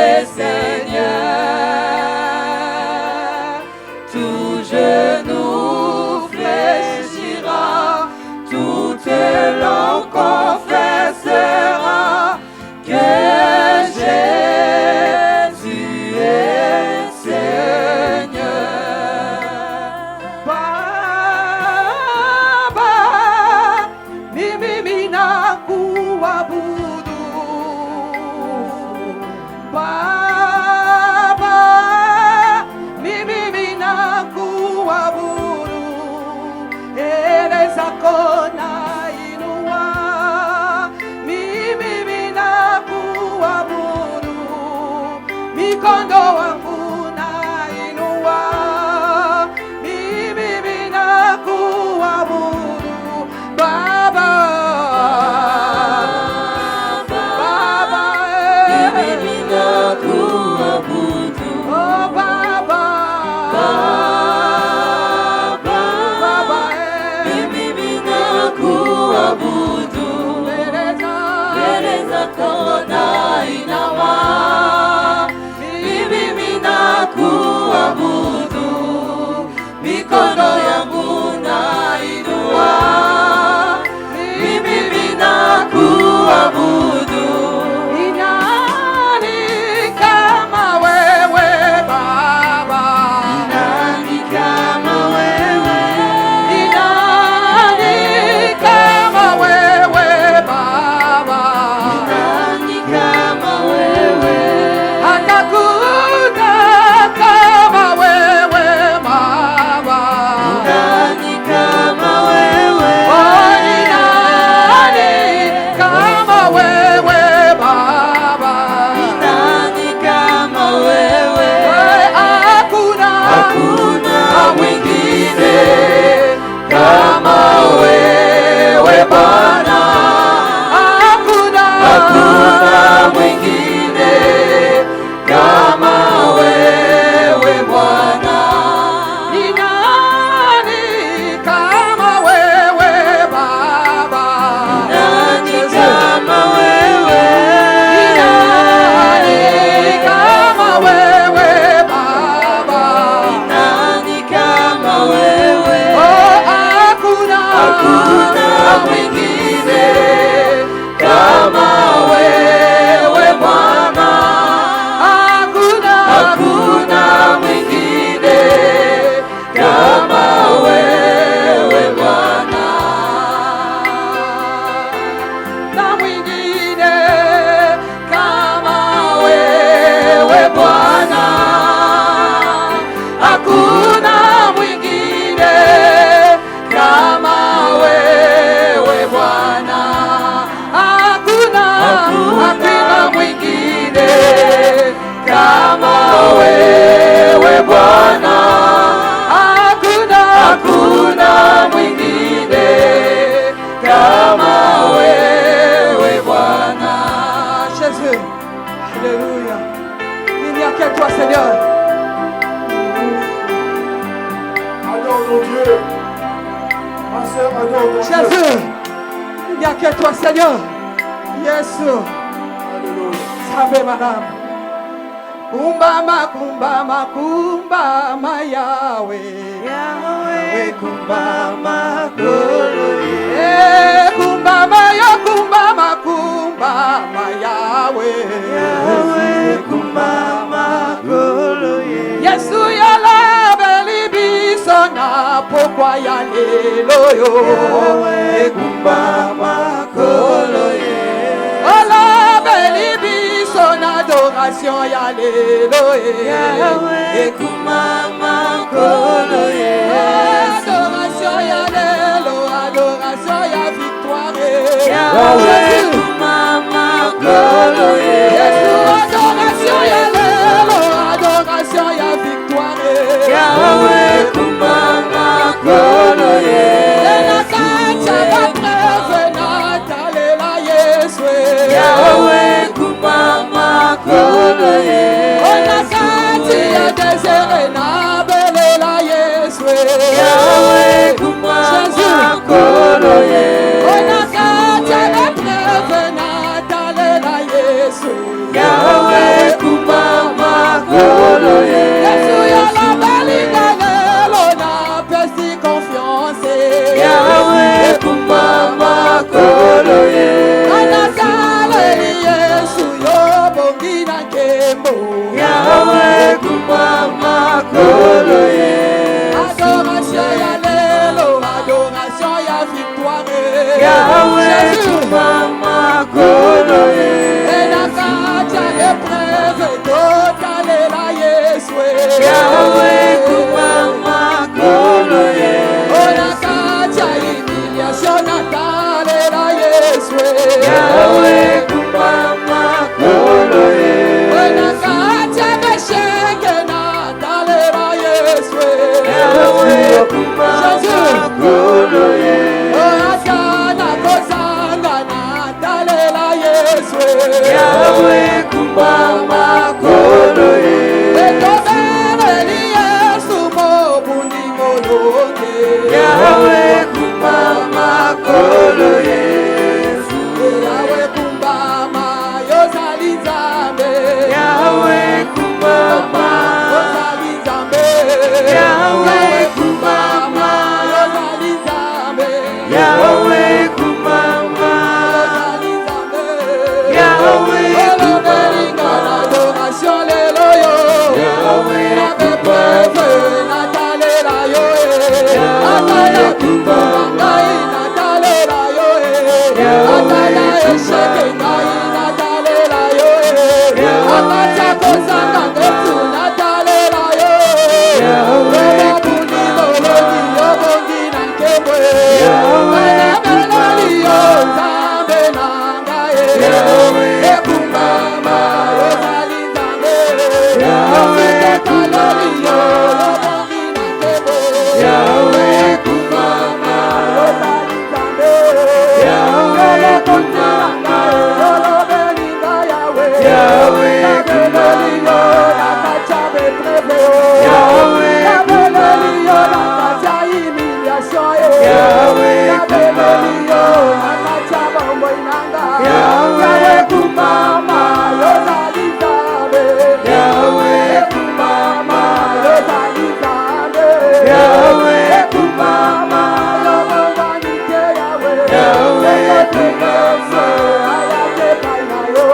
Alléluia. Il n'y a que toi, Seigneur. Adore ton Dieu. Ma soeur, adore ton Dieu. Jésus, il n'y a que toi, Seigneur. Yesu, Alléluia. salve madame. Kumbama, kumbama, kumbama, Yahweh. Yahweh, kumbama, koloye. Kumbama, yo, kumbama, kumbama, Yahweh. Yahweh, kumbama, koloye. Yesu, yala, beli, bisona, pourquoi yalelo yo. Yahweh, kumbama, koloye. Ola, beli, bisona, adoration, yalelo yo. Yahweh, kumbama, koloye. Adoration, yalelo, adoration, ya victoire. Yahweh, kumbama, koloye. Yesu, adoration, yalelo, adoration, ya victoire. Yahweh, kumbama, koloye. Yahweh, kumbama, koloye. Yahweh, kumbama, koloye. Yahweh, kumbama, koloye. Yahweh, kumbama, koloye. Yahweh, kumbama, koloye. Adoration ya lelo, adoration ya victoire. Yahweh, kumbama, koloye. Yahweh, kumbama, koloye. Yahweh, kumbama, koloye. Yahweh, kumbama, koloye. Yahweh, kumbama, koloye. Yahweh, kumbama, koloye. Yahweh kumbama yozali nzambe. Yahweh, kumbama. Yozali nzambe. Yahweh, kumbama. Yozali nzambe. Yahweh, kumbama. Yozali nzambe. Yahweh, Olobelinga na adoration lelo yo. Yahweh, Nabe preuve natalela yo. Atala kumbama ngai natalela yo. Atala esheke ngai natalela yo. Akacha kozanga ngetu natalela yo. Obabuni boloni yo bongi na nkebwe. Belebeleli yo nzambe na ngai. Ekumbama yozali nzambe. Osiketaleli yo bongi na nkebwe. Ekumbama yozali nzambe. Belekondilanga yolobelinga yawe. Nabeleli yo nakacha bepreve. Nabeleli yo nakacha humiliation yo. Nabeleli yo nakacha bombo inanga. Yahweh kumbama yozali nzambe. Kumbama yozali nzambe. Kumbama yobonganike yawe. Ekotekese ayate pai na yo.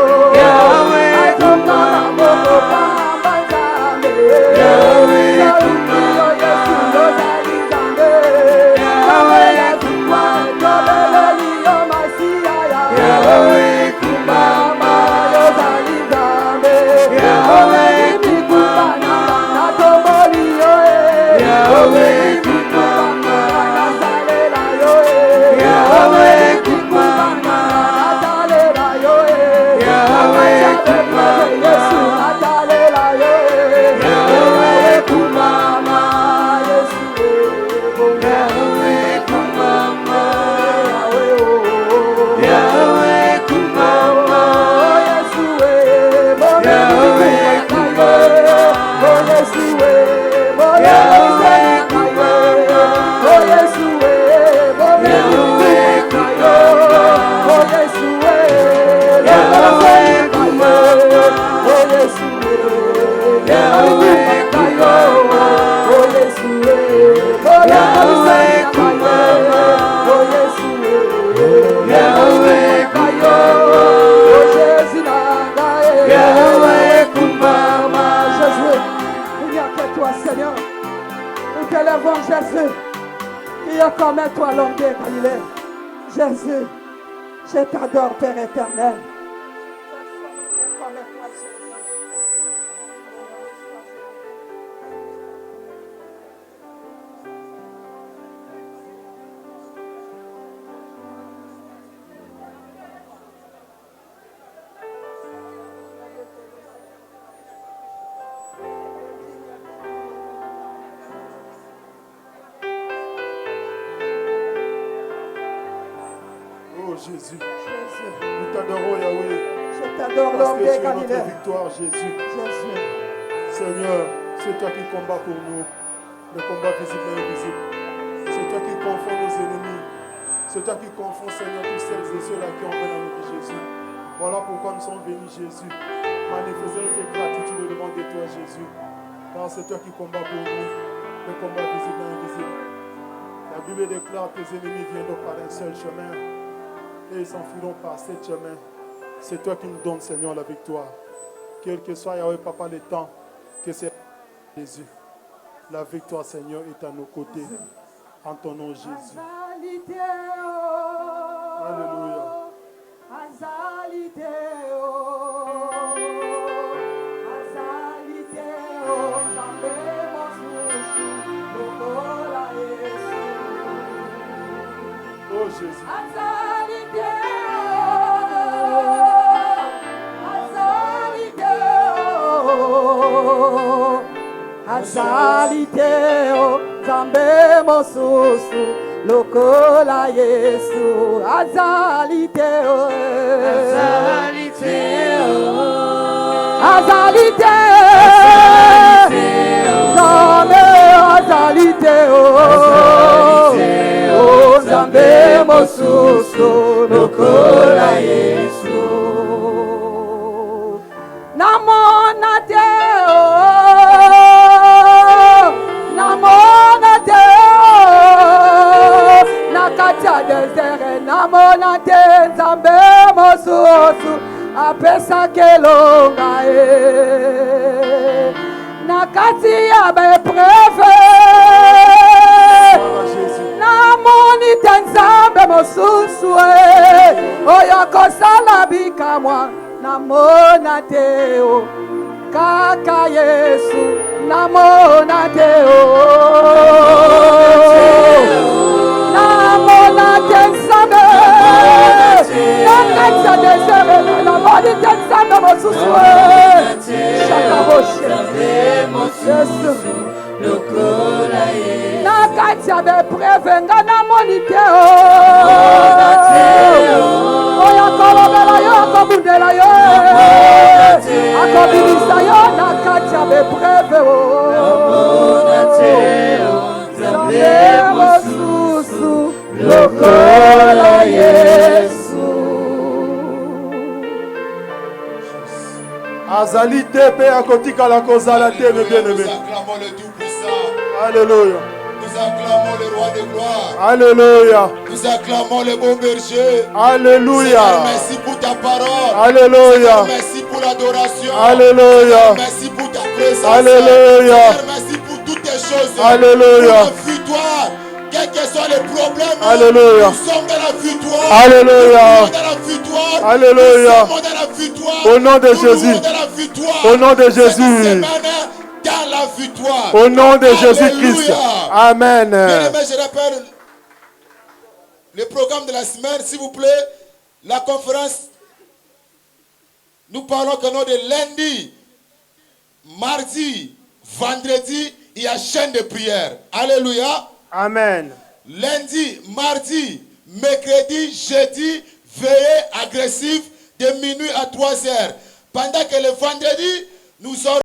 t'élèvons, Jésus. Qui est comme toi, l'homme de Galilée. Jésus, je t'adore, Père éternel. Oh Jésus, nous t'adorons Yahweh. Je t'adore, Parce l'homme que de tu es Galilée. notre victoire, Jésus. Jésus. Seigneur, c'est toi qui combats pour nous. Le combat visible et invisible. C'est toi qui confonds nos ennemis. C'est toi qui confonds, Seigneur, tous celles et ceux-là qui ont dans notre vie, Jésus. Voilà pourquoi nous sommes venus, Jésus. Manifester notre gratitude devant de toi, Jésus. Car c'est toi qui combats pour nous. Le combat visible et invisible. La Bible déclare que tes ennemis viendront par un seul chemin. Et ils s'enfuiront par sept chemins. C'est toi qui nous donnes, Seigneur, la victoire. Quel que soit, Yahweh, Papa, le temps, que c'est Jésus. La victoire, Seigneur, est à nos côtés. En ton nom, Jésus. Alléluia. Oh Jésus. Azaliteo, Zambe mosusu, lokola Yesu. Azaliteo, Zambe azaliteo, oh Zambe mosusu, lokola Yesu. Namona Deo. Desere namona te Nzambe mosusu apesa kelonga na kati ya bepreve namoni te Nzambe mosusu oyo kosala bikamwa namona te o kaka Yesu namona te Nakatia be prevenga na monite oya kolobela yo kobundela yo akobilisa yo nakatia be preve mosusu lokola Yesu. Azali te pe akotika la kozala te me bien-aimé. Nous acclamons le Tout-Puissant. Alléluia. Nous acclamons le Roi de gloire. Alléluia. Nous acclamons le bon berger. Alléluia. Seigneur, merci pour ta parole. Alléluia. Seigneur, merci pour l'adoration. Alléluia. Seigneur, merci pour ta présence. Alléluia. Seigneur, merci pour toutes tes choses. Alléluia. Pour la victoire. Quels que soient les problèmes, Alléluia. nous sommes dans la victoire. Alléluia. Nous sommes dans la victoire. Alléluia. Nous sommes dans la victoire. Au nom de Nous Jésus. sommes dans la victoire. Au nom de Cette Jésus. semaine, dans la victoire. Au nom de Alléluia. Jésus-Christ. Amen. Bien-aimés, je rappelle le programme de la semaine, s'il vous plaît. La conférence, nous parlons que nous de lundi, mardi, vendredi, il y a chaîne de prière. Alléluia. Amen. Lundi, mardi, mercredi, jeudi, veillée agressive de minuit à 3 heures. Pendant que le vendredi, nous aurons